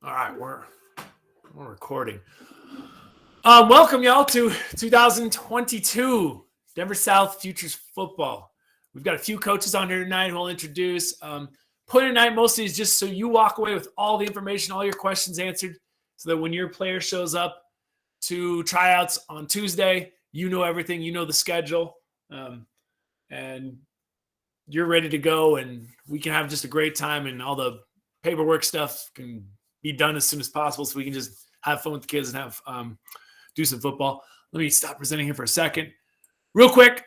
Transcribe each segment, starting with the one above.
All right, we're recording. Welcome y'all to 2022 Denver South Futures Football. We've got a few coaches on here tonight who I'll introduce. Point tonight mostly is just so you walk away with all the information, all your questions answered, so that when your player shows up to tryouts on Tuesday, you know everything, you know the schedule, and you're ready to go, and we can have just a great time, and all the paperwork stuff can be done as soon as possible so we can just have fun with the kids and have do some football. Let me stop presenting here for a second. Real quick,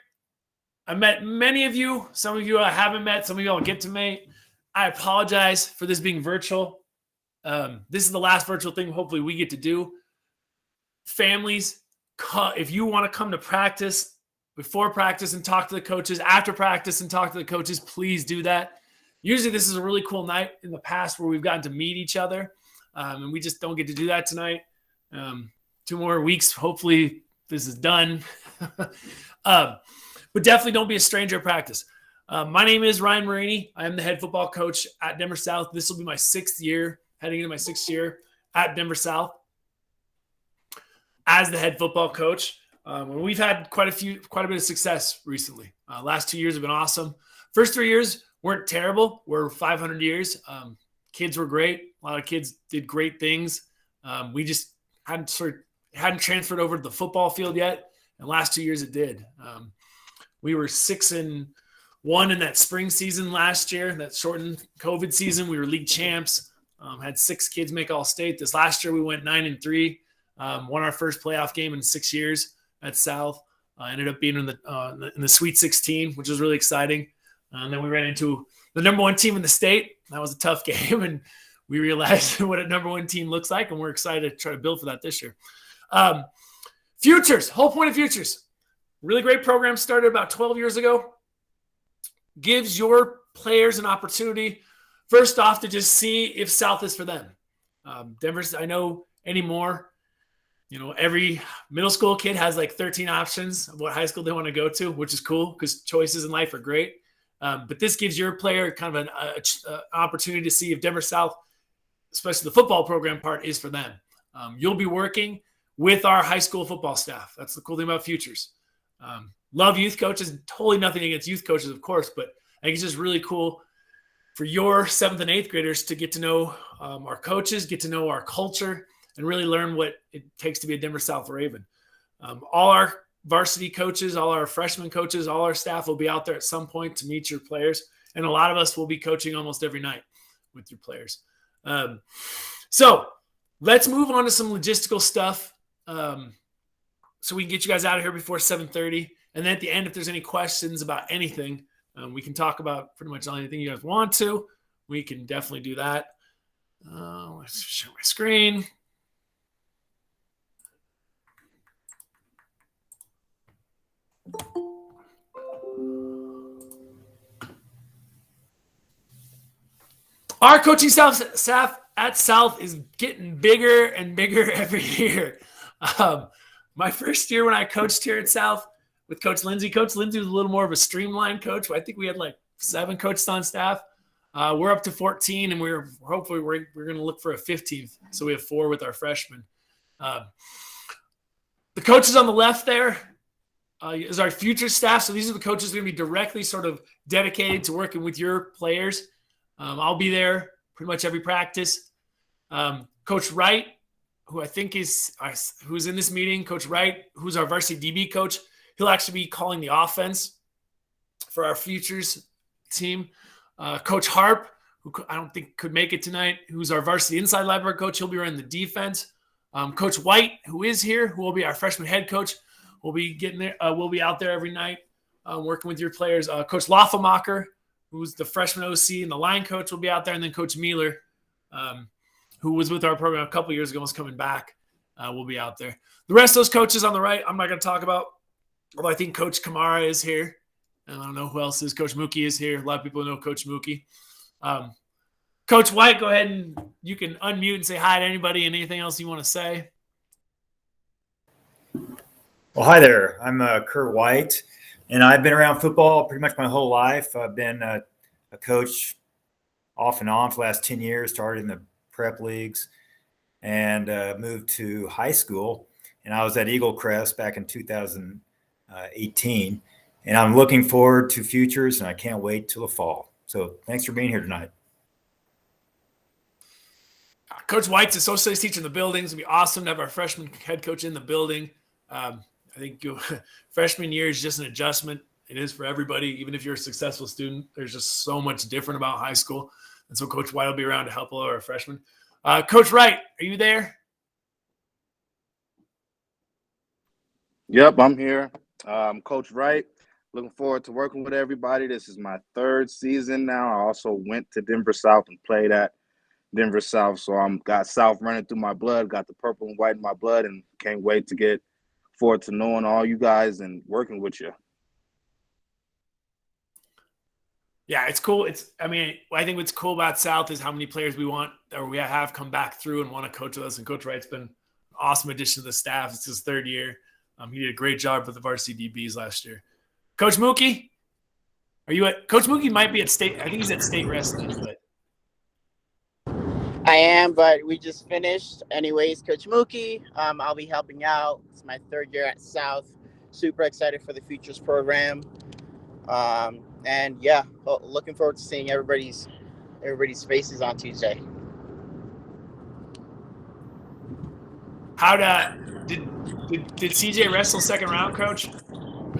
I met many of you. Some of you I haven't met. Some of you I'll get to meet. I apologize for this being virtual. This is the last virtual thing hopefully we get to do. Families, if you want to come to practice, before practice and talk to the coaches, after practice and talk to the coaches, please do that. Usually this is a really cool night in the past where we've gotten to meet each other, and we just don't get to do that tonight. 2 more weeks, hopefully this is done. But definitely don't be a stranger at practice. My name is Ryan Marini. I am the head football coach at Denver South. This will be my 6th year, heading into my 6th year at Denver South as the head football coach. We've had quite a bit of success recently. Last 2 years have been awesome. First 3 years weren't terrible. We're 500 years. Kids were great. A lot of kids did great things. We just hadn't transferred over to the football field yet. And last 2 years it did. We were 6-1 in that spring season last year, that shortened COVID season. We were league champs. Had 6 kids make All-State. This last year we went 9-3. Won our first playoff game in 6 years at South. Ended up being in the Sweet 16, which was really exciting. And then we ran into the number 1 team in the state. That was a tough game, and we realized what a number 1 team looks like, and we're excited to try to build for that this year. Futures, whole point of Futures. Really great program started about 12 years ago. Gives your players an opportunity, first off, to just see if South is for them. Denver's, I know anymore, every middle school kid has like 13 options of what high school they want to go to, which is cool because choices in life are great. But this gives your player kind of an opportunity to see if Denver South, especially the football program part, is for them. You'll be working with our high school football staff. That's the cool thing about Futures. Love youth coaches. Totally nothing against youth coaches, of course, but I think it's just really cool for your 7th and 8th graders to get to know our coaches, get to know our culture, and really learn what it takes to be a Denver South Raven. All our varsity coaches, all our freshman coaches, all our staff will be out there at some point to meet your players. And a lot of us will be coaching almost every night with your players. So let's move on to some logistical stuff. So we can get you guys out of here before 7:30. And then at the end, if there's any questions about anything, we can talk about pretty much anything you guys want to. We can definitely do that. Let's share my screen. Our coaching staff at South is getting bigger and bigger every year. My first year when I coached here at South with Coach Lindsay was a little more of a streamlined coach. I think we had like 7 coaches on staff. We're up to 14, and we're going to look for a 15th. So we have 4 with our freshmen. The coaches on the left there is our future staff. So these are the coaches going to be directly sort of dedicated to working with your players. I'll be there pretty much every practice. Coach Wright, who I think who's in this meeting, Coach Wright, who's our varsity DB coach, he'll actually be calling the offense for our futures team. Coach Harp, who I don't think could make it tonight, who's our varsity inside linebacker coach, he'll be running the defense. Coach White, who is here, who will be our freshman head coach, will be getting there. We'll be out there every night working with your players. Coach Loffemacher, who's the freshman OC and the line coach, will be out there. And then Coach Mealer, who was with our program a couple years ago, is coming back, will be out there. The rest of those coaches on the right, I'm not going to talk about, although I think Coach Kamara is here. And I don't know who else is. Coach Mookie is here. A lot of people know Coach Mookie. Coach White, go ahead and you can unmute and say hi to anybody and anything else you want to say. Well, hi there. I'm Kurt White, and I've been around football pretty much my whole life. I've been a coach off and on for the last 10 years, started in the prep leagues, and moved to high school. And I was at Eagle Crest back in 2018. And I'm looking forward to futures, and I can't wait till the fall. So thanks for being here tonight. Coach White's a social studies teacher in the building. It's going to be awesome to have our freshman head coach in the building. I think freshman year is just an adjustment. It is for everybody. Even if you're a successful student, there's just so much different about high school. And so Coach White will be around to help all our freshmen. Coach Wright, are you there? Yep, I'm here. Coach Wright. Looking forward to working with everybody. This is my third season now. I also went to Denver South and played at Denver South. So I'm got South running through my blood, got the purple and white in my blood, and can't wait to get forward to knowing all you guys and working with you. Yeah, it's cool. I think what's cool about South is how many players we have come back through and want to coach with us. And Coach Wright's been an awesome addition to the staff. It's his third year. He did a great job with the varsity DBs last year. Coach Mookie, Coach Mookie might be at state. I think he's at state wrestling, but I am, but we just finished. Anyways, Coach Mookie, I'll be helping out. It's my third year at South. Super excited for the Futures program. And yeah, looking forward to seeing everybody's faces on Tuesday. Did CJ wrestle second round, Coach?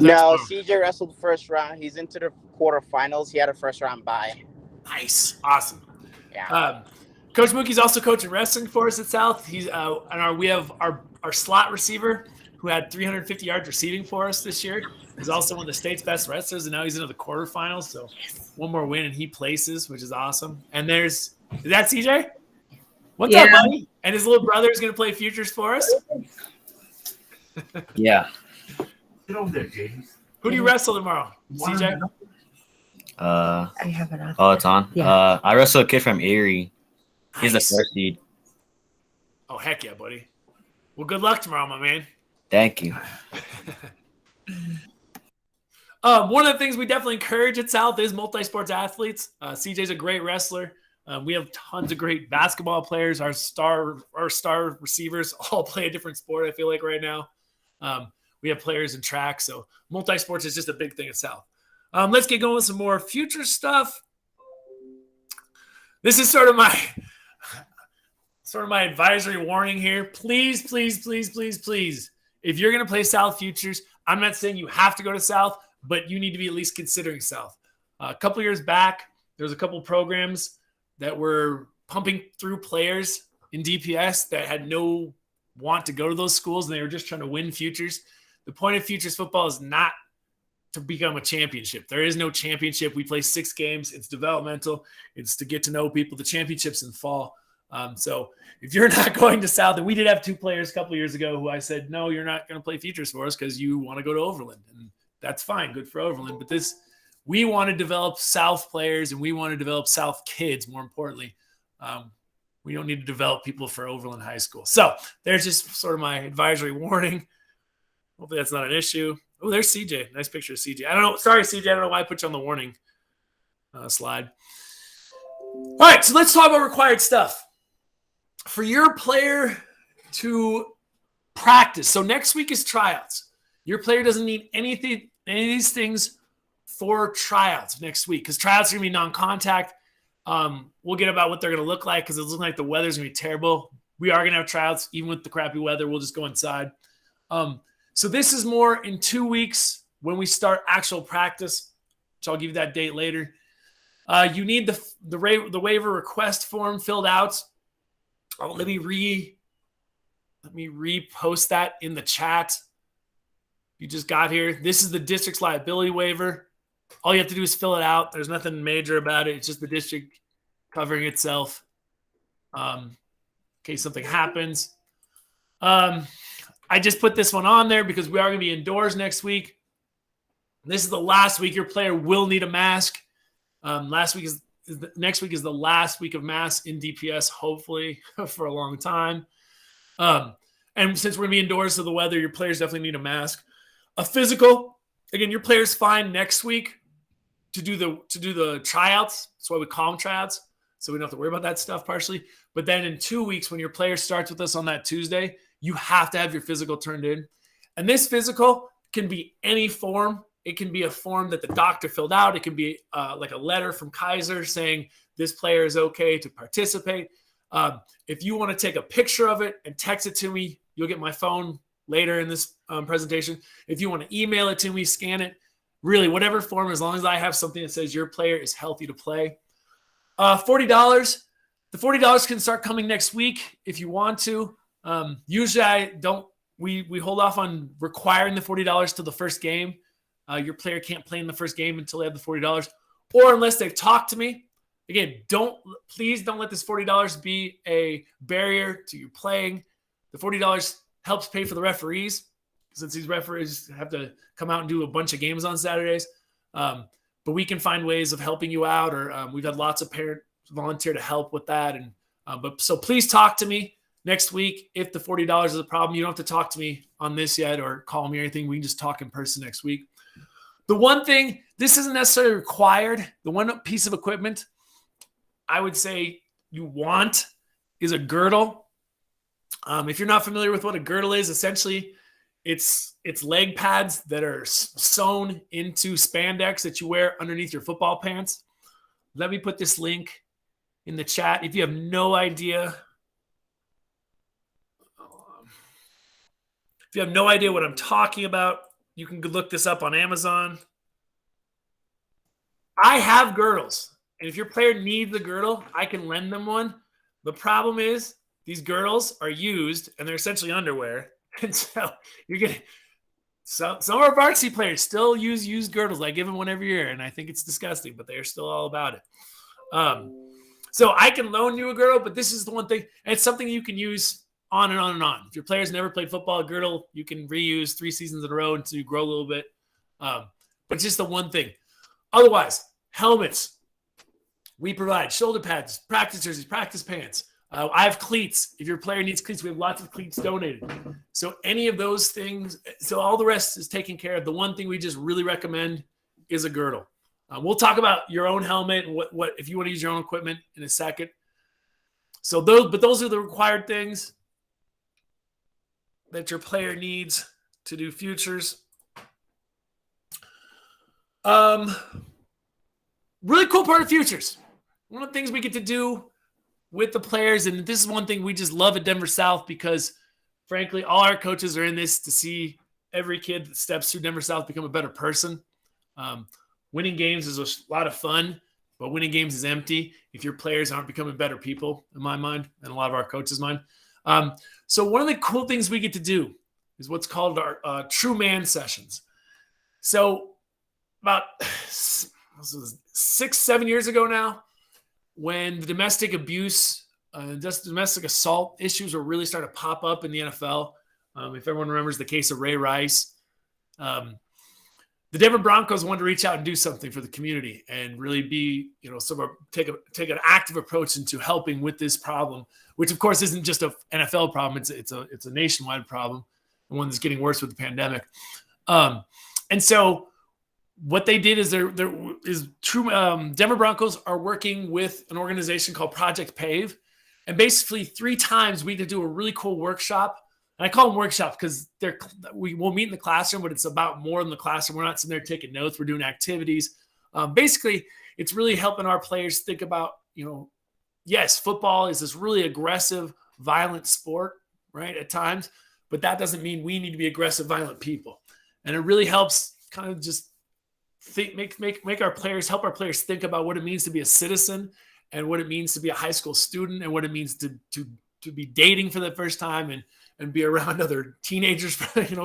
No, CJ wrestled first round. He's into the quarterfinals. He had a first round bye. Nice, awesome. Yeah. Coach Mookie's also coaching wrestling for us at South. He's we have our slot receiver who had 350 yards receiving for us this year. He's also one of the state's best wrestlers, and now he's into the quarterfinals. So one more win and he places, which is awesome. And is that CJ? What's up, buddy? And his little brother is going to play futures for us. Yeah. Get over there, James. Who do you wrestle tomorrow, CJ? I have it on. Oh, it's on. Yeah. I wrestled a kid from Erie. He's the Nice. first seed. Oh, heck yeah, buddy. Well, good luck tomorrow, my man. Thank you. One of the things we definitely encourage at South is multi-sports athletes. CJ's a great wrestler. We have tons of great basketball players. Our star receivers all play a different sport, I feel like, right now. We have players in track. So multi-sports is just a big thing at South. Let's get going with some more future stuff. This is sort of my advisory warning here. Please, please, please, please, please. If you're going to play South Futures, I'm not saying you have to go to South, but you need to be at least considering South. A couple years back, there was a couple programs that were pumping through players in DPS that had no want to go to those schools, and they were just trying to win futures. The point of futures football is not to become a championship. There is no championship. We play 6 games. It's developmental. It's to get to know people. The championship's in fall. So if you're not going to South, and we did have 2 players a couple years ago who I said, no, you're not going to play futures for us because you want to go to Overland. And that's fine. Good for Overland. But we want to develop South players, and we want to develop South kids, more importantly. We don't need to develop people for Overland High School. So there's just sort of my advisory warning. Hopefully that's not an issue. Oh, there's CJ. Nice picture of CJ. I don't know. Sorry, CJ. I don't know why I put you on the warning slide. All right, so let's talk about required stuff. For your player to practice. So next week is tryouts. Your player doesn't need any of these things for tryouts next week because tryouts are going to be non-contact. We'll get about what they're going to look like because it's looking like the weather's going to be terrible. We are going to have tryouts even with the crappy weather. We'll just go inside. So this is more in 2 weeks when we start actual practice, which I'll give you that date later. You need the waiver request form filled out. Let me repost that in the chat. You just got here. This is the district's liability waiver. All you have to do is fill it out. There's nothing major about it. It's just the district covering itself in case something happens. I just put this one on there because we are going to be indoors next week. This is the last week your player will need a mask. Next week is the last week of masks in DPS, hopefully, for a long time. And since we're going to be indoors, so the weather, your players definitely need a mask. A physical, again, your player's fine next week to do the tryouts. That's why we call them tryouts. so we don't have to worry about that stuff partially. But then in 2 weeks, when your player starts with us on that Tuesday, you have to have your physical turned in. And this physical can be any form. It can be a form that the doctor filled out. It can be like a letter from Kaiser saying this player is okay to participate. If you want to take a picture of it and text it to me, you'll get my phone later in this presentation. If you want to email it to me, scan it, really whatever form, as long as I have something that says your player is healthy to play. $40. The $40 can start coming next week if you want to. Usually I don't, we hold off on requiring the $40 till the first game. Your player can't play in the first game until they have the $40, or unless they've talked to me. Again, please don't let this $40 be a barrier to you playing. The $40 helps pay for the referees, since these referees have to come out and do a bunch of games on Saturdays. But we can find ways of helping you out, or we've had lots of parents volunteer to help with that. And so please talk to me next week. If the $40 is a problem, you don't have to talk to me on this yet or call me or anything. We can just talk in person next week. The one thing, this isn't necessarily required. The one piece of equipment I would say you want is a girdle. If you're not familiar with what a girdle is, essentially it's leg pads that are sewn into spandex that you wear underneath your football pants. Let me put this link in the chat. If you have no idea, what I'm talking about, you can look this up on Amazon. I have girdles. And if your player needs a girdle, I can lend them one. The problem is these girdles are used and they're essentially underwear. And so you're getting some of our varsity players still use used girdles. I give them one every year, and I think it's disgusting, but they're still all about it. So I can loan you a girdle, but this is the one thing, and it's something you can use on and on and on. If your player's never played football, a girdle you can reuse 3 seasons in a row until you grow a little bit. But it's just the one thing. Otherwise, helmets. We provide shoulder pads, practice jerseys, practice pants. I have cleats. If your player needs cleats, we have lots of cleats donated. So any of those things, so all the rest is taken care of. The one thing we just really recommend is a girdle. We'll talk about your own helmet and what if you want to use your own equipment in a second. So those are the required things that your player needs to do futures. Really cool part of futures. One of the things we get to do with the players, and this is one thing we just love at Denver South, because frankly, all our coaches are in this to see every kid that steps through Denver South become a better person. Winning games is a lot of fun, but winning games is empty if your players aren't becoming better people, in my mind, and a lot of our coaches' mind. So one of the cool things we get to do is what's called our True Man sessions. So about 6-7 years ago now, when the domestic abuse, domestic assault issues were really starting to pop up in the NFL, if everyone remembers the case of Ray Rice, the Denver Broncos wanted to reach out and do something for the community and really be, sort of take an active approach into helping with this problem, which of course isn't just an NFL problem. It's a nationwide problem, and one that's getting worse with the pandemic. And so what they did is Denver Broncos are working with an organization called Project Pave. And basically 3 times we could do a really cool workshop. And I call them workshops because we'll meet in the classroom, but it's about more than the classroom. We're not sitting there taking notes. We're doing activities. Basically, it's really helping our players think about, yes, football is this really aggressive, violent sport, right, at times. But that doesn't mean we need to be aggressive, violent people. And it really helps kind of just help our players think about what it means to be a citizen and what it means to be a high school student and what it means to be dating for the first time and be around other teenagers,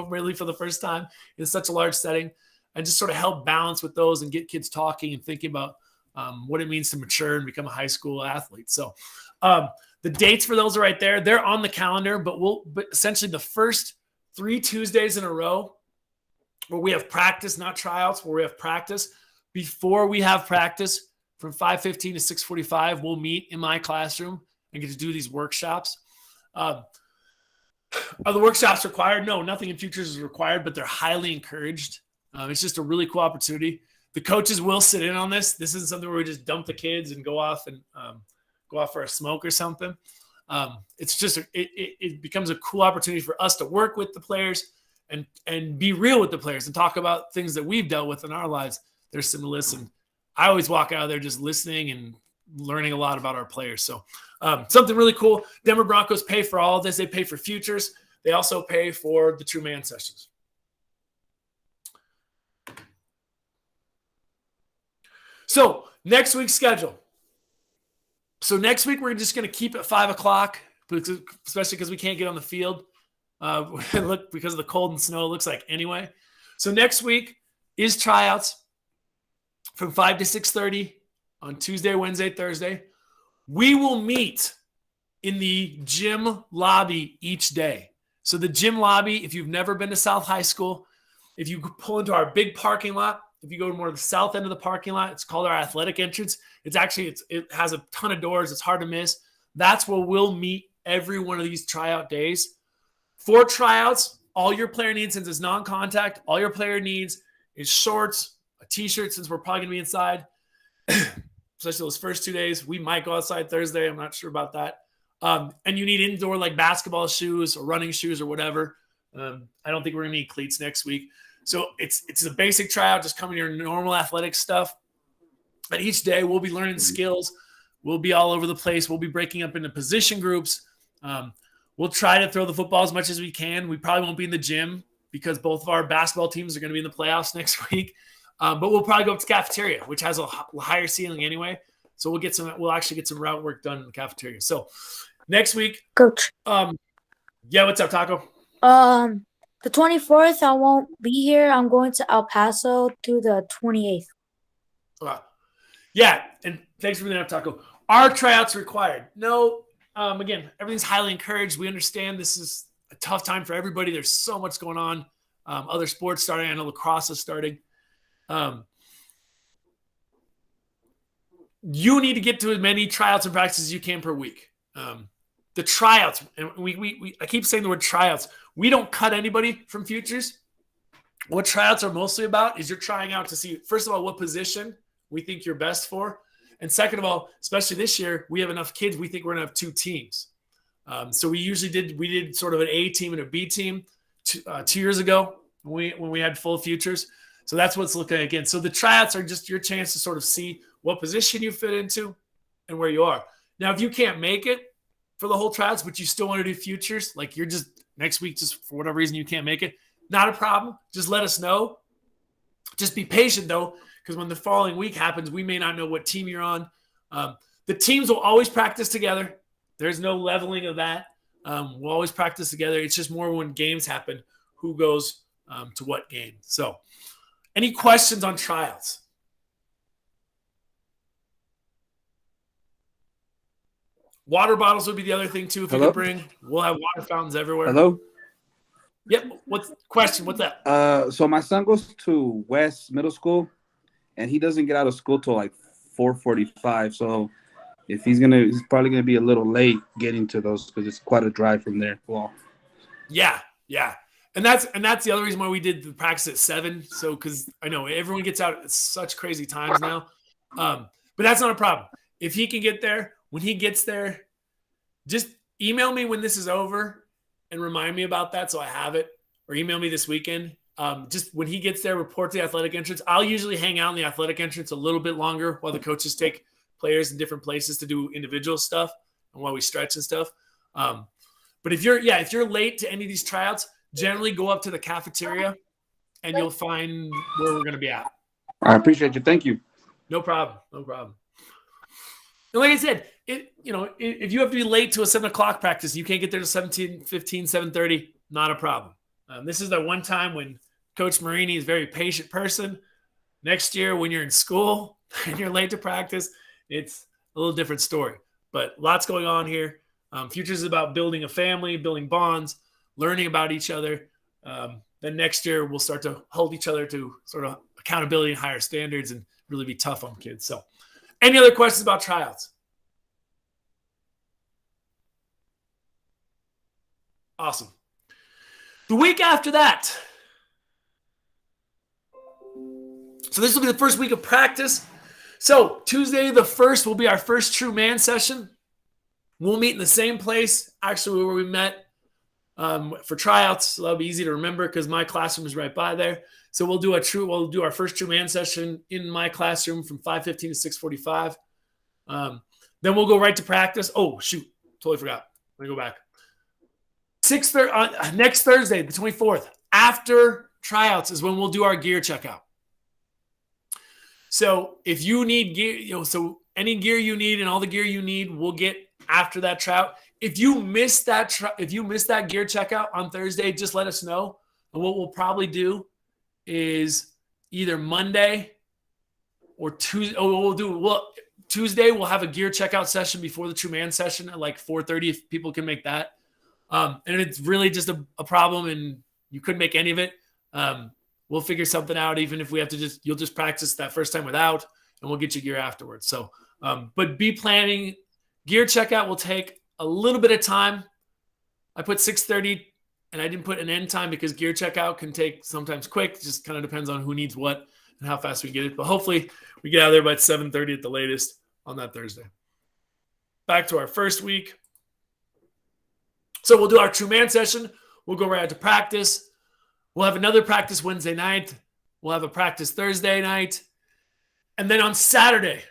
really for the first time in such a large setting, and just sort of help balance with those and get kids talking and thinking about what it means to mature and become a high school athlete. So the dates for those are right there. They're on the calendar, but essentially the first 3 Tuesdays in a row where we have practice, not tryouts, where we have practice. Before we have practice from 5:15 to 6:45, we'll meet in my classroom and get to do these workshops. Are the workshops required? No, nothing in futures is required, but they're highly encouraged. It's just a really cool opportunity. The coaches will sit in on this. This isn't something where we just dump the kids and go off and go out for a smoke or something. It's just it becomes a cool opportunity for us to work with the players and be real with the players and talk about things that we've dealt with in our lives. There's some to listen. I always walk out of there just listening and learning a lot about our players. So something really cool. Denver Broncos pay for all of this. They pay for futures. They also pay for the True Man sessions. So next week's schedule. So next week, we're just going to keep it 5 o'clock, especially because we can't get on the field. Look, because of the cold and snow, it looks like anyway. So next week is tryouts from 5 to 6:30 on Tuesday, Wednesday, Thursday. We will meet in the gym lobby each day. So the gym lobby, if you've never been to South High School, if you pull into our big parking lot, if you go to more of the south end of the parking lot, it's called our athletic entrance. It has a ton of doors. It's hard to miss. That's where we'll meet every one of these tryout days. For tryouts, all your player needs, since it's non-contact, all your player needs is shorts, a t-shirt, since we're probably going to be inside, especially those first 2 days. We might go outside Thursday. I'm not sure about that. And you need indoor like basketball shoes or running shoes or whatever. I don't think we're going to need cleats next week. So it's a basic tryout, just coming to your normal athletic stuff. And each day we'll be learning skills. We'll be all over the place. We'll be breaking up into position groups. We'll try to throw the football as much as we can. We probably won't be in the gym because both of our basketball teams are going to be in the playoffs next week. But we'll probably go up to cafeteria, which has a higher ceiling anyway. So we'll actually get some route work done in the cafeteria. So next week, Coach. Yeah, what's up, Taco? The 24th, I won't be here. I'm going to El Paso to the 28th. Yeah, and thanks for bringing up, Taco. Are tryouts required? No. Again, everything's highly encouraged. We understand this is a tough time for everybody. There's so much going on. Other sports starting. I know lacrosse is starting. You need to get to as many tryouts and practices as you can per week. The tryouts, and I keep saying the word tryouts. We don't cut anybody from futures. What tryouts are mostly about is you're trying out to see, first of all, what position we think you're best for. And second of all, especially this year, we have enough kids. We think we're going to have 2 teams. So we did sort of an A team and a B team 2 years ago when we had full futures. So that's what's looking at again. So the tryouts are just your chance to sort of see what position you fit into and where you are. Now, if you can't make it for the whole tryouts, but you still want to do futures, like you're just next week, just for whatever reason you can't make it, not a problem. Just let us know. Just be patient though, because when the following week happens, we may not know what team you're on. The teams will always practice together. There's no leveling of that. We'll always practice together. It's just more when games happen, who goes to what game. So any questions on tryouts? Water bottles would be the other thing too. If you could bring, we'll have water fountains everywhere. Hello. Yep. What's the question? What's that? So my son goes to West Middle School, and he doesn't get out of school till like 4:45. So if he's probably gonna be a little late getting to those because it's quite a drive from there. Well. Yeah. And that's the other reason why we did the practice at 7. So because I know everyone gets out at such crazy times now, but that's not a problem. If he can get there, when he gets there, just email me when this is over and remind me about that so I have it, or email me this weekend. Just when he gets there, report to the athletic entrance. I'll usually hang out in the athletic entrance a little bit longer while the coaches take players in different places to do individual stuff and while we stretch and stuff. But if you're late to any of these tryouts, generally go up to the cafeteria and you'll find where we're going to be at. I appreciate you. Thank you. No problem. And like I said, if you have to be late to a 7 o'clock practice, you can't get there to 7:15, 7:30, not a problem. This is the one time when Coach Marini is a very patient person. Next year, when you're in school and you're late to practice, it's a little different story. But lots going on here. Futures is about building a family, building bonds, learning about each other. Then next year, we'll start to hold each other to sort of accountability and higher standards and really be tough on kids. So any other questions about tryouts? Awesome. The week after that. So this will be the first week of practice. So Tuesday the 1st will be our first True Man session. We'll meet in the same place, actually, where we met for tryouts. So that'll be easy to remember because my classroom is right by there. So we'll do our first true man session in my classroom from 5:15 to 6:45. Then we'll go right to practice. Oh, shoot. Totally forgot. Let me go back. Next Thursday, the 24th, after tryouts is when we'll do our gear checkout. So if you need gear, so any gear you need and all the gear you need, we'll get after that tryout. If you miss that gear checkout on Thursday, just let us know. And what we'll probably do is either Monday or Tuesday. Tuesday we'll have a gear checkout session before the true man session at like 4:30 if people can make that. And it's really just a problem and you couldn't make any of it. We'll figure something out, even if we have to you'll just practice that first time without, and we'll get you gear afterwards. So, but be planning. Gear checkout will take a little bit of time. I put 6:30 and I didn't put an end time because gear checkout can take sometimes quick. It just kind of depends on who needs what and how fast we get it. But hopefully we get out of there by 7:30 at the latest on that Thursday. Back to our first week. So we'll do our true man session. We'll go right out to practice. We'll have another practice Wednesday night. We'll have a practice Thursday night. And then on Saturday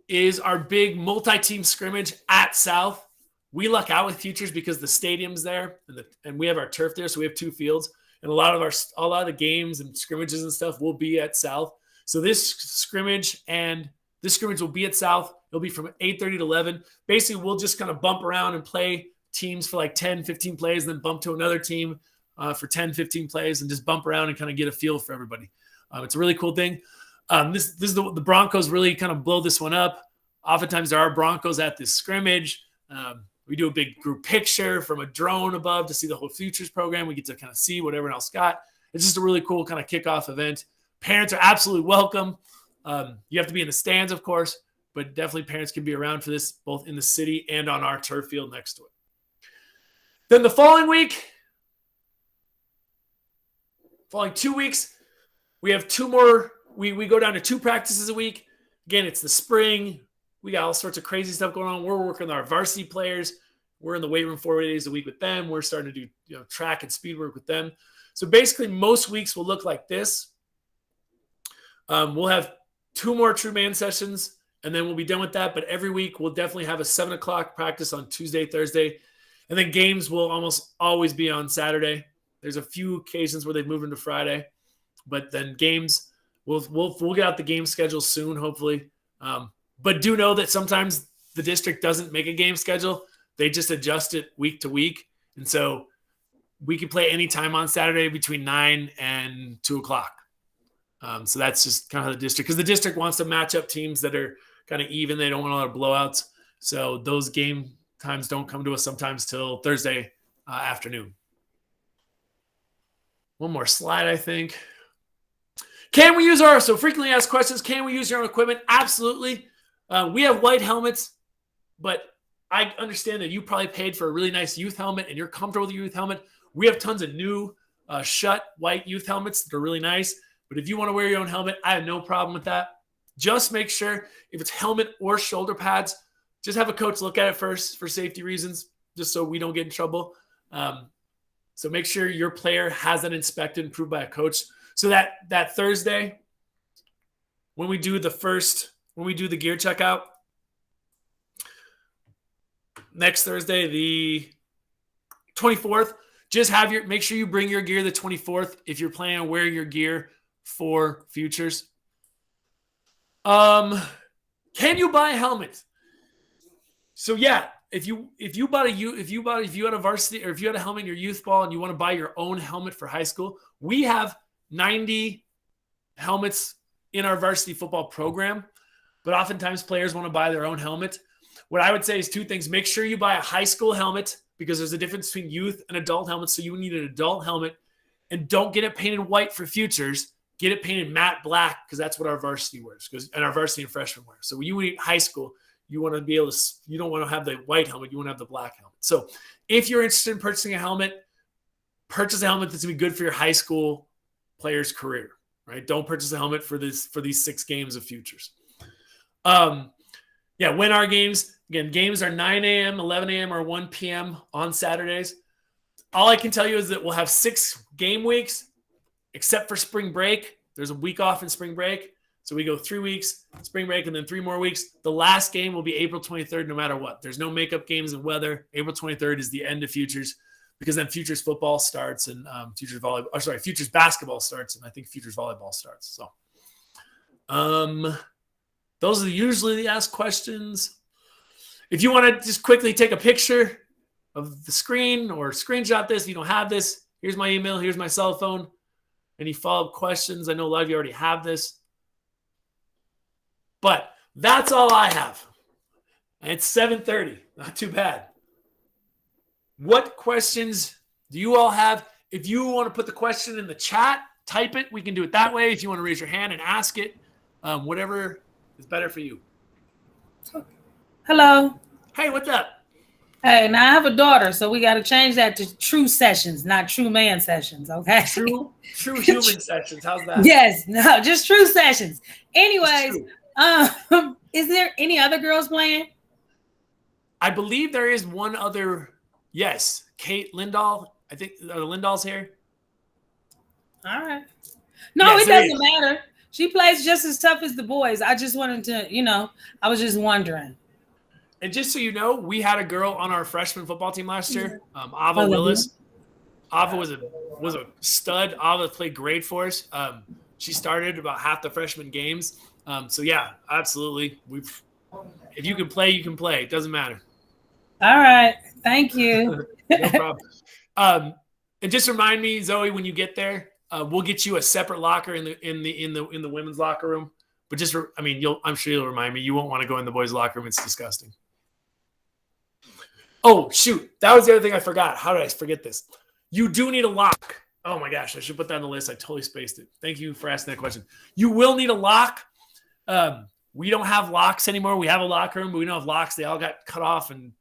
is our big multi-team scrimmage at South. We luck out with Futures because the stadium's there and we have our turf there. So we have 2 fields and a lot of the games and scrimmages and stuff will be at South. So this scrimmage will be at South. It'll be from 8:30 to 11. Basically, we'll just kind of bump around and play teams for like 10, 15 plays, and then bump to another team for 10, 15 plays and just bump around and kind of get a feel for everybody. It's a really cool thing. This is the Broncos really kind of blow this one up. Oftentimes there are Broncos at this scrimmage. We do a big group picture from a drone above to see the whole Futures program. We get to kind of see what everyone else got. It's just a really cool kind of kickoff event. Parents are absolutely welcome. You have to be in the stands, of course, but definitely parents can be around for this, both in the city and on our turf field next to it. Then the following 2 weeks, we have 2 more. We go down to 2 practices a week. Again, it's the spring. We got all sorts of crazy stuff going on. We're working with our varsity players. We're in the weight room 4 days a week with them. We're starting to do track and speed work with them. So basically, most weeks will look like this. We'll have 2 more true man sessions, and then we'll be done with that. But every week, we'll definitely have a 7 o'clock practice on Tuesday, Thursday. And then games will almost always be on Saturday. There's a few occasions where they've moved into Friday. But then games, we'll get out the game schedule soon, hopefully. But do know that sometimes the district doesn't make a game schedule. They just adjust it week to week. And so we can play any time on Saturday between 9 and 2 o'clock. So that's just kind of the district. Because the district wants to match up teams that are kind of even. They don't want a lot of blowouts. So those game times don't come to us sometimes till Thursday afternoon. One more slide, I think. So frequently asked questions, can we use your own equipment? Absolutely. We have white helmets, but I understand that you probably paid for a really nice youth helmet and you're comfortable with the youth helmet. We have tons of new shut white youth helmets that are really nice. But if you want to wear your own helmet, I have no problem with that. Just make sure if it's helmet or shoulder pads, just have a coach look at it first for safety reasons, just so we don't get in trouble. So make sure your player has that inspected and approved by a coach. So that Thursday, when we do the gear checkout, next Thursday, the 24th, make sure you bring your gear the 24th if you're planning on wearing your gear for Futures. Can you buy a helmet? So yeah, if you had a varsity or if you had a helmet in your youth ball and you want to buy your own helmet for high school, we have 90 helmets in our varsity football program, but oftentimes players want to buy their own helmet. What I would say is 2 things. Make sure you buy a high school helmet because there's a difference between youth and adult helmets. So you need an adult helmet, and don't get it painted white for Futures. Get it painted matte black because that's what our varsity wears and our varsity and freshmen wear. So when you eat high school, you want to be able to, you don't want to have the white helmet. You want to have the black helmet. So if you're interested in purchasing a helmet, purchase a helmet that's going to be good for your high school player's career, right? Don't purchase a helmet for these 6 games of Futures. Win our games. Again, games are 9 a.m., 11 a.m., or 1 p.m. on Saturdays. All I can tell you is that we'll have 6 game weeks, except for spring break. There's a week off in spring break. So we go 3 weeks, spring break, and then 3 more weeks. The last game will be April 23rd, no matter what. There's no makeup games of weather. April 23rd is the end of Futures, because then Futures football starts and Futures basketball starts, and I think Futures volleyball starts. So those are usually the asked questions. If you want to just quickly take a picture of the screen or screenshot this, if you don't have this, here's my email, here's my cell phone. Any follow-up questions? I know a lot of you already have this. But that's all I have. And it's 7:30. Not too bad. What questions do you all have? If you want to put the question in the chat, type it. We can do it that way. If you want to raise your hand and ask it, whatever is better for you. Hello. Hey, what's up? Hey, now I have a daughter, so we got to change that to true sessions, not true man sessions, okay? True human sessions. How's that? Yes, no, just true sessions. Anyways, is there any other girls playing? I believe there is one other. Yes, Kate Lindahl. I think Lindahl's here. All right. No, Yes, it doesn't matter. She plays just as tough as the boys. I just wanted to, I was just wondering. And just so you know, we had a girl on our freshman football team last year, Ava Willis. Ava was a stud. Ava played great for us. She started about half the freshman games. So yeah, absolutely. If you can play, you can play. It doesn't matter. All right. Thank you. No problem. And just remind me, Zoe, when you get there, we'll get you a separate locker in the women's locker room. But I'm sure you'll remind me. You won't want to go in the boys' locker room. It's disgusting. Oh, shoot. That was the other thing I forgot. How did I forget this? You do need a lock. Oh, my gosh. I should put that on the list. I totally spaced it. Thank you for asking that question. You will need a lock. We don't have locks anymore. We have a locker room, but we don't have locks. They all got cut off, and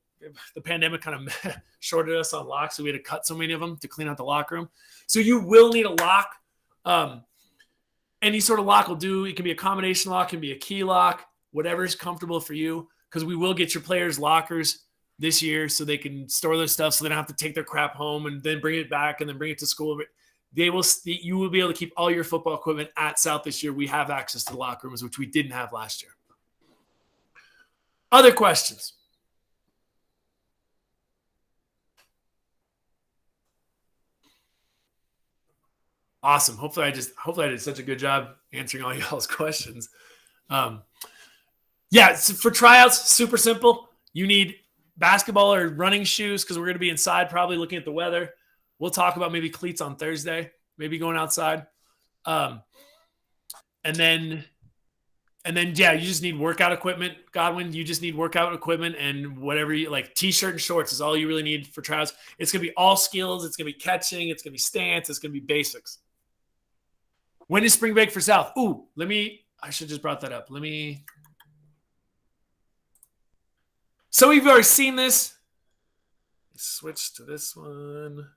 the pandemic kind of shorted us on locks, so we had to cut so many of them to clean out the locker room. So you will need a lock. Any sort of lock will do. It can be a combination lock, it can be a key lock, whatever is comfortable for you, because we will get your players lockers this year so they can store their stuff so they don't have to take their crap home and then bring it back and then bring it to school. You will be able to keep all your football equipment at South this year. We have access to the locker rooms, which we didn't have last year. Other questions? Awesome. Hopefully I did such a good job answering all y'all's questions. So for tryouts, super simple. You need basketball or running shoes because we're going to be inside probably looking at the weather. We'll talk about maybe cleats on Thursday, maybe going outside. And then you just need workout equipment. Godwin, you just need workout equipment and whatever you like. T-shirt and shorts is all you really need for tryouts. It's going to be all skills. It's going to be catching. It's going to be stance. It's going to be basics. When is spring break for South? I should just brought that up. So we've already seen this. Switch to this one.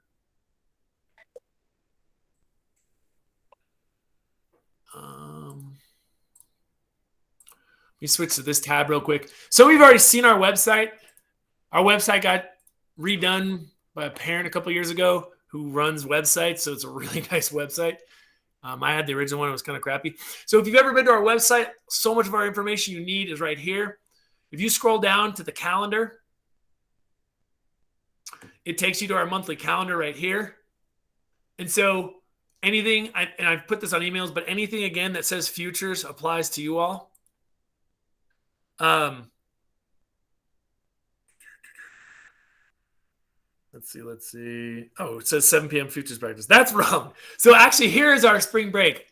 Let me switch to this tab real quick. So we've already seen our website. Our website got redone by a parent a couple years ago who runs websites, so it's a really nice website. I had the original one. It was kind of crappy. So if you've ever been to our website, so much of our information you need is right here. If you scroll down to the calendar, it takes you to our monthly calendar right here. And so anything, and I've put this on emails, but anything, again, that says futures applies to you all. Let's see. Oh, it says 7 p.m. futures practice. That's wrong. So actually, here is our spring break.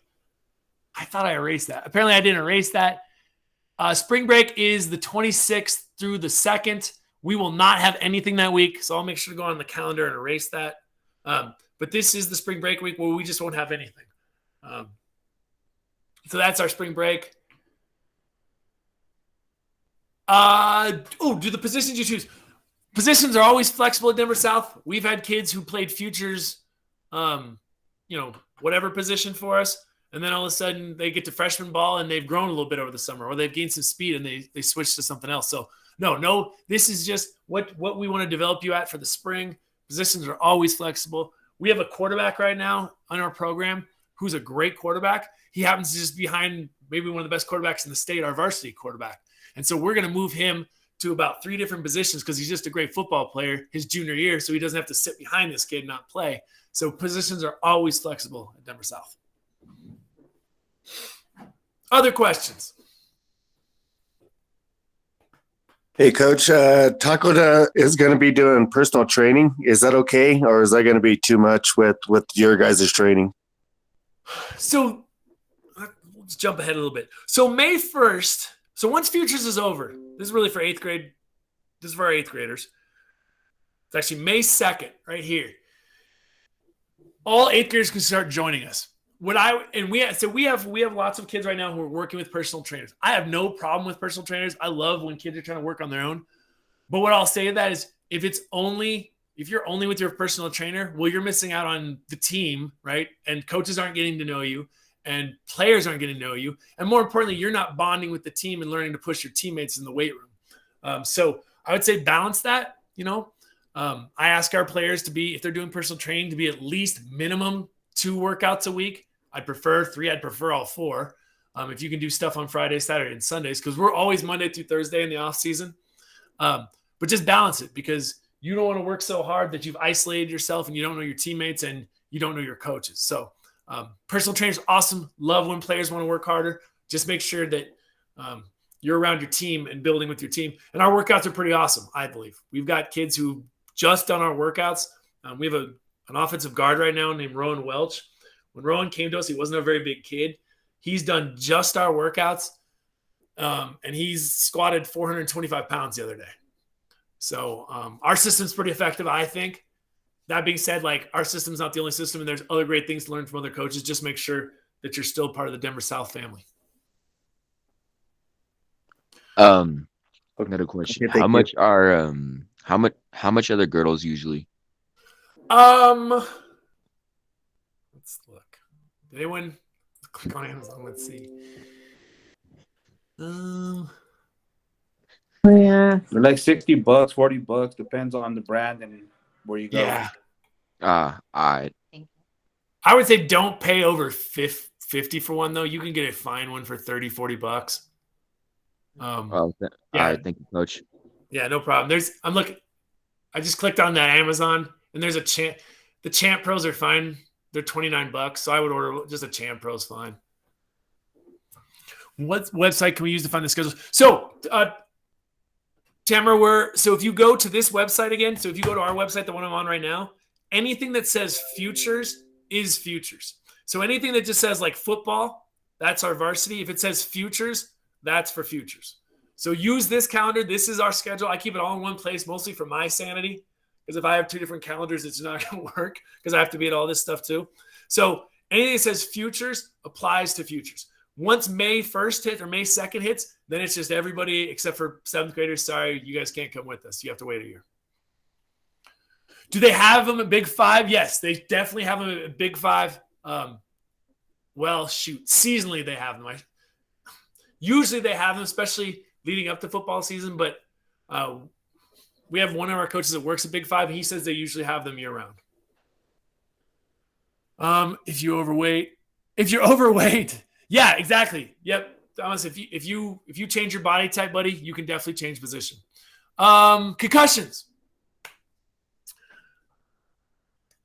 I thought I erased that. Apparently, I didn't erase that. Spring break is the 26th through the 2nd. We will not have anything that week, so I'll make sure to go on the calendar and erase that. But this is the spring break week where we just won't have anything. So that's our spring break. Do the positions you choose. Positions are always flexible at Denver South. We've had kids who played futures, whatever position for us. And then all of a sudden they get to freshman ball and they've grown a little bit over the summer, or they've gained some speed and they switch to something else. So No. This is just what we want to develop you at for the spring. Positions are always flexible. We have a quarterback right now on our program who's a great quarterback. He happens to just be behind maybe one of the best quarterbacks in the state, our varsity quarterback. And so we're going to move him to about 3 different positions because he's just a great football player his junior year, so he doesn't have to sit behind this kid and not play. So positions are always flexible at Denver South. Other questions? Hey, Coach, Taco is going to be doing personal training. Is that okay, or is that going to be too much with your guys' training? So let's jump ahead a little bit. So May 1st, so once Futures is over, this is really for 8th grade. This is for our 8th graders. It's actually May 2nd right here. All 8th graders can start joining us. We have lots of kids right now who are working with personal trainers. I have no problem with personal trainers. I love when kids are trying to work on their own. But what I'll say to that is if you're only with your personal trainer, well, you're missing out on the team, right? And coaches aren't getting to know you and players aren't getting to know you. And more importantly, you're not bonding with the team and learning to push your teammates in the weight room. So I would say balance that, I ask our players to be, if they're doing personal training, to be at least minimum 2 workouts a week. I'd prefer 3. I'd prefer all 4. If you can do stuff on Fridays, Saturday, and Sundays, because we're always Monday through Thursday in the off season. But just balance it because you don't want to work so hard that you've isolated yourself and you don't know your teammates and you don't know your coaches. So personal training is awesome. Love when players want to work harder. Just make sure that you're around your team and building with your team. And our workouts are pretty awesome, I believe. We've got kids who just done our workouts. We have an offensive guard right now named Rowan Welch. When Rowan came to us, he wasn't a very big kid. He's done just our workouts, and he's squatted 425 pounds the other day. So our system's pretty effective, I think. That being said, our system's not the only system, and there's other great things to learn from other coaches. Just make sure that you're still part of the Denver South family. Another question. Okay, how much are how much are the girdles usually? Let's look. Did anyone click on Amazon? Let's see. Yeah. They're like $60, $40, depends on the brand and where you go. Yeah. I I would say don't pay over 50 for one, though. You can get a fine one for $30-$40. all right, thank you, Coach. Yeah, no problem. I just clicked on that Amazon, and there's the Champ Pros are fine. They're $29, so I would order just a Champ Pro's fine. What website can we use to find the schedules? So, Tamara, so if you go to this website again, so if you go to our website, the one I'm on right now, anything that says Futures is Futures. So anything that just says football, that's our varsity. If it says Futures, that's for Futures. So use this calendar. This is our schedule. I keep it all in one place, mostly for my sanity, because if I have 2 different calendars, it's not going to work because I have to be at all this stuff too. So anything that says Futures applies to Futures. Once May 1st hits or May 2nd hits, then it's just everybody except for 7th graders. Sorry, you guys can't come with us. You have to wait a year. Do they have them at Big 5? Yes, they definitely have them at Big 5. Seasonally they have them. Usually they have them, especially leading up to football season, but we have one of our coaches that works at Big 5, and he says they usually have them year round. If you're overweight, yeah, exactly. Yep. Thomas, if you change your body type, buddy, you can definitely change position. Concussions.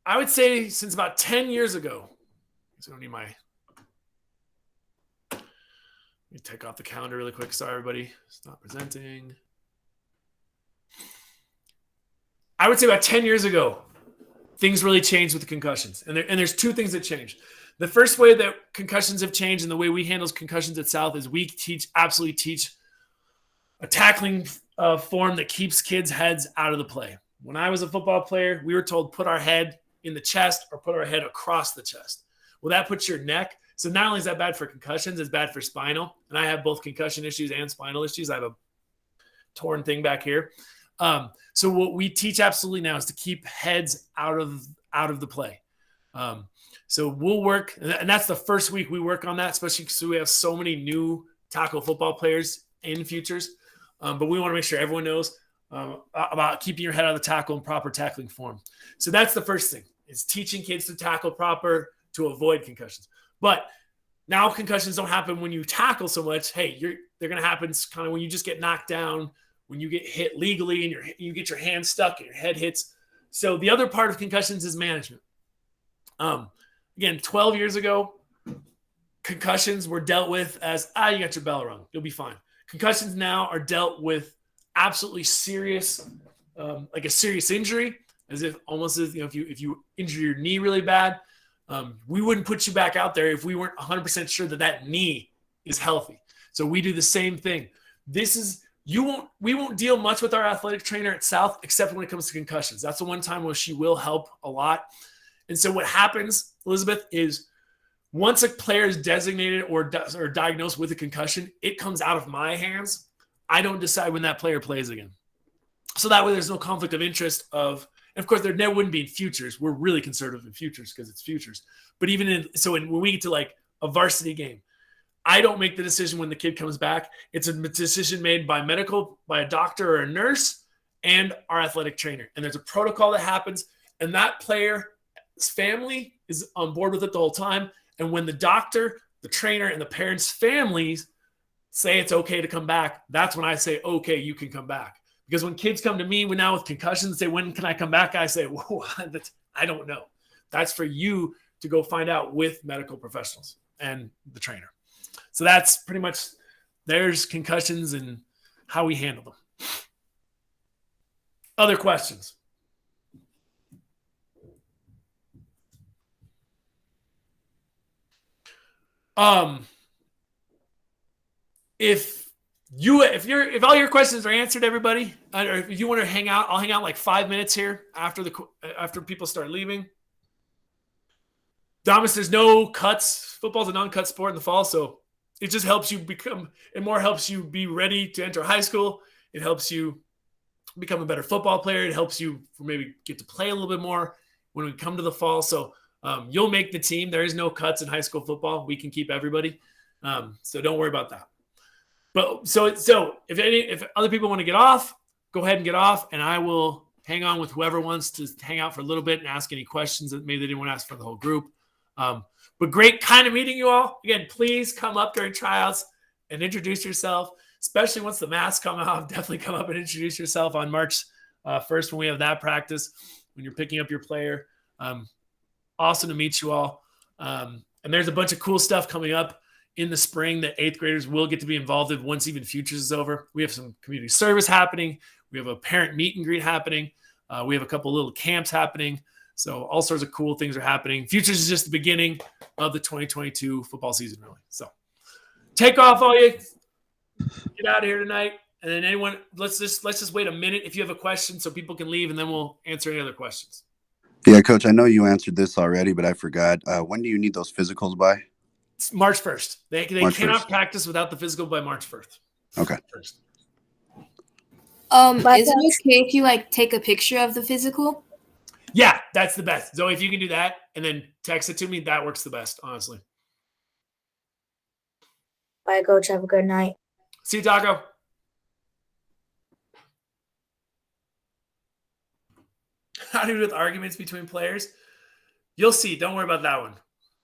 I would say since about 10 years ago. So I don't need let me take off the calendar really quick. Sorry, everybody. Stop presenting. I would say about 10 years ago, things really changed with the concussions. And there's 2 things that changed. The first way that concussions have changed and the way we handle concussions at South is we absolutely teach a tackling form that keeps kids' heads out of the play. When I was a football player, we were told put our head in the chest or put our head across the chest. Well, that puts your neck. So not only is that bad for concussions, it's bad for spinal. And I have both concussion issues and spinal issues. I have a torn thing back here. So what we teach absolutely now is to keep heads out of the play. So we'll work, and that's the first week we work on that, especially because we have so many new tackle football players in Futures. But we want to make sure everyone knows about keeping your head on the tackle and proper tackling form. So that's the first thing, is teaching kids to tackle proper to avoid concussions. But now concussions don't happen when you tackle so much. Hey, they're going to happen kind of when you just get knocked down, when you get hit legally and you get your hand stuck and your head hits. So the other part of concussions is management. Again, 12 years ago, concussions were dealt with as, you got your bell rung, you'll be fine. Concussions now are dealt with absolutely serious, like a serious injury, as if almost as, if you injure your knee really bad, we wouldn't put you back out there if we weren't 100% sure that knee is healthy. So we do the same thing. We won't deal much with our athletic trainer at South, except when it comes to concussions. That's the one time where she will help a lot. And so what happens, Elizabeth, is once a player is designated or diagnosed with a concussion, it comes out of my hands. I don't decide when that player plays again. So that way there's no conflict of interest and of course, there never wouldn't be in futures. We're really conservative in futures because it's futures. But even when we get to like a varsity game, I don't make the decision when the kid comes back. It's a decision made by a doctor or a nurse and our athletic trainer. And there's a protocol that happens, and that player's family is on board with it the whole time. And when the doctor, the trainer, and the parents' families say it's okay to come back, that's when I say, okay, you can come back. Because when kids come to me now with concussions and say, when can I come back? I say, whoa, I don't know. That's for you to go find out with medical professionals and the trainer. So that's pretty much, there's concussions and how we handle them. Other questions? If all your questions are answered, everybody, or if you want to hang out, I'll hang out like 5 minutes here after people start leaving. Damas, there's no cuts. Football's a non-cut sport in the fall, so it just helps you helps you be ready to enter high school. It helps you become a better football player. It helps you maybe get to play a little bit more when we come to the fall. So you'll make the team. There is no cuts in high school football. We can keep everybody. So don't worry about that. But so if other people want to get off, go ahead and get off, and I will hang on with whoever wants to hang out for a little bit and ask any questions that maybe they didn't want to ask for the whole group. But great kind of meeting you all. Again, please come up during tryouts and introduce yourself, especially once the masks come out. Definitely come up and introduce yourself on March 1st when we have that practice, when you're picking up your player. Awesome to meet you all. And there's a bunch of cool stuff coming up in the spring that 8th graders will get to be involved in once even futures is over. We have some community service happening. We have a parent meet and greet happening. We have a couple little camps happening. So all sorts of cool things are happening. Futures is just the beginning of the 2022 football season, really. So take off all you. Get out of here tonight. And then anyone, let's just wait a minute if you have a question so people can leave, and then we'll answer any other questions. Yeah, Coach, I know you answered this already, but I forgot. When do you need those physicals by? It's March 1st. They March cannot 1st. practice without the physical by March 1st. Okay. First. Is it okay if you take a picture of the physical? Yeah, that's the best. Zoe, if you can do that and then text it to me, that works the best, honestly. Bye, Coach. Have a good night. See you, Taco. How to do with arguments between players? You'll see. Don't worry about that one.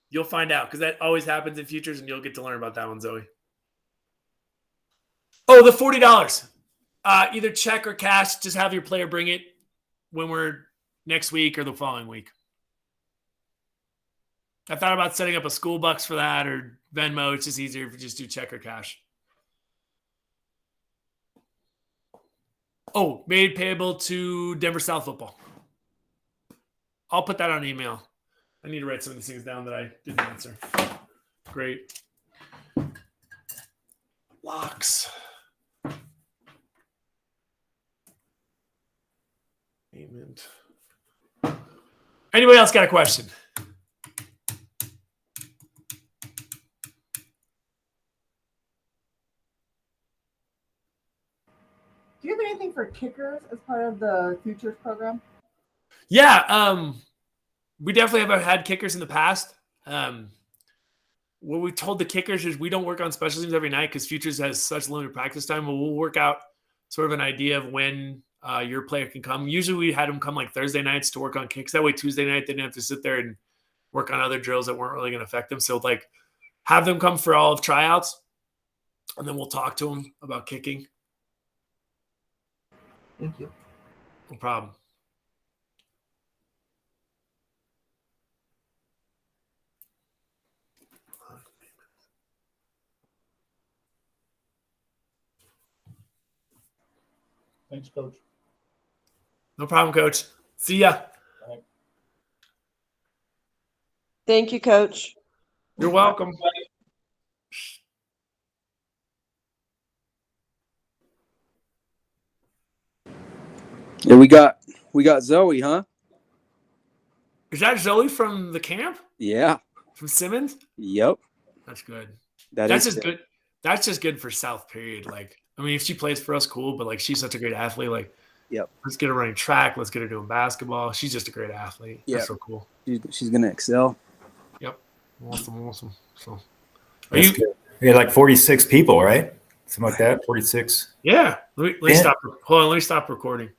You'll find out because that always happens in futures, and you'll get to learn about that one, Zoe. Oh, the $40. Either check or cash. Just have your player bring it when we're next week or the following week. I thought about setting up a school bucks for that or Venmo. It's just easier if you just do check or cash. Oh, made payable to Denver South football. I'll put that on email. I need to write some of these things down that I didn't answer. Great. Locks. Payment. Anybody else got a question? Do you have anything for kickers as part of the futures program? Yeah, we definitely have had kickers in the past. What we told the kickers is we don't work on special teams every night because futures has such limited practice time. But we'll work out sort of an idea of when your player can come. Usually we had them come like Thursday nights to work on kicks. That way Tuesday night they didn't have to sit there and work on other drills that weren't really going to affect them. So like have them come for all of tryouts, and then we'll talk to them about kicking. Thank you. No problem. Thanks, Coach. No problem, Coach. See ya. Thank you, Coach. You're welcome. Yeah, we got Zoe, huh? Is that Zoe from the camp? Yeah. From Simmons? Yep. That's good. That's That's just good. That's just good for South, period. Like, I mean, if she plays for us, cool, but like she's such a great athlete. Like, yep. Let's get her running track. Let's get her doing basketball. She's just a great athlete. Yeah. That's so cool. She's gonna excel. Yep. Awesome. So That's good. We had like 46 people, right? Something like that. 46. Yeah. Let me stop. Hold on. Let me stop recording.